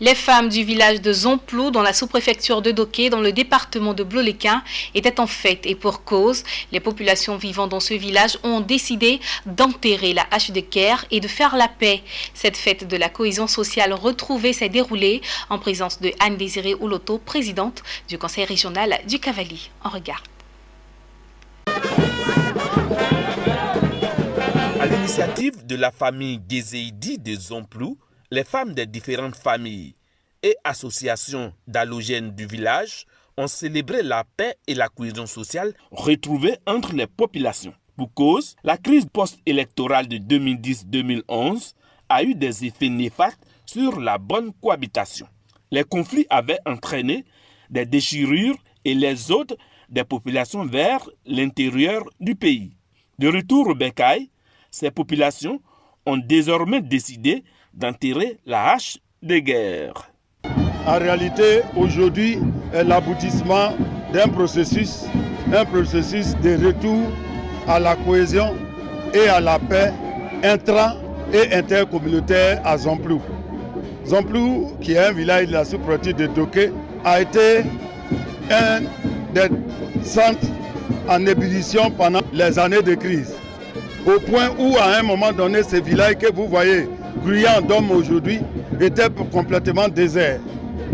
Les femmes du village de Zomplou, dans la sous-préfecture de Doké, dans le département de Bloléquin, étaient en fête et pour cause. Les populations vivant dans ce village ont décidé d'enterrer la hache de Caire et de faire la paix. Cette fête de la cohésion sociale retrouvée s'est déroulée en présence de Anne-Désirée Ouloto, présidente du conseil régional du Cavali. On regarde. À l'initiative de la famille Gézéidi de Zomplou, les femmes des différentes familles et associations d'halogènes du village ont célébré la paix et la cohésion sociale retrouvée entre les populations. Pour cause, la crise post-électorale de 2010-2011 a eu des effets néfastes sur la bonne cohabitation. Les conflits avaient entraîné des déchirures et les autres des populations vers l'intérieur du pays. De retour au Bécaye, ces populations ont désormais décidé d'enterrer la hache de guerre. En réalité, aujourd'hui est l'aboutissement d'un processus de retour à la cohésion et à la paix intra- et intercommunautaire à Zomplou. Zomplou, qui est un village de la sous-préfecture de Doké, a été un des centres en ébullition pendant les années de crise. Au point où, à un moment donné, ce village que vous voyez grouillant d'hommes aujourd'hui était complètement désert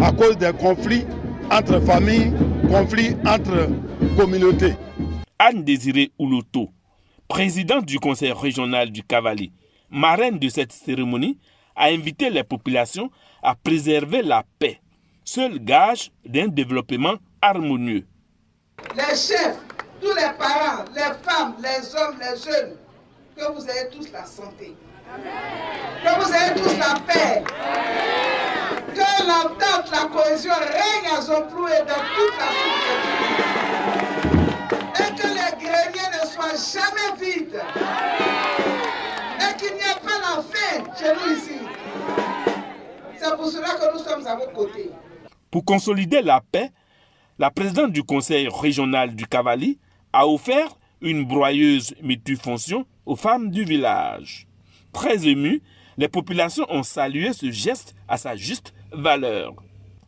à cause des conflits entre familles, conflits entre communautés. Anne-Désirée Ouloto, présidente du conseil régional du Cavali, marraine de cette cérémonie, a invité les populations à préserver la paix, seul gage d'un développement harmonieux. Les chefs, tous les parents, les femmes, les hommes, les jeunes, que vous ayez tous la santé, que vous ayez tous la paix, que l'entente, la cohésion règne à Zomplou et dans toute la sous-préfecture, et que les greniers ne soient jamais vides, et qu'il n'y ait pas la faim chez nous ici. C'est pour cela que nous sommes à vos côtés. Pour consolider la paix, la présidente du conseil régional du Cavali a offert une broyeuse multifonction aux femmes du village. Très émues, les populations ont salué ce geste à sa juste valeur.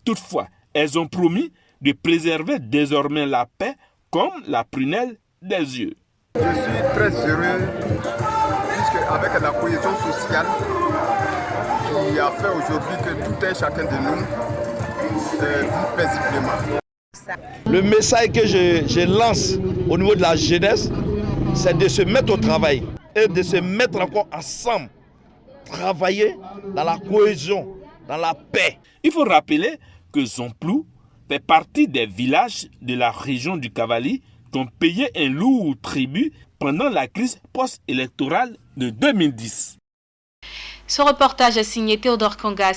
Toutefois, elles ont promis de préserver désormais la paix comme la prunelle des yeux. Je suis très heureux puisque avec la cohésion sociale qui a fait aujourd'hui que tout un chacun de nous vit paisiblement. Le message que je lance au niveau de la jeunesse, c'est de se mettre au travail et de se mettre encore ensemble, travailler dans la cohésion, dans la paix. Il faut rappeler que Zomplou fait partie des villages de la région du Cavali qui ont payé un lourd tribut pendant la crise post-électorale de 2010. Ce reportage est signé Théodore Kangas.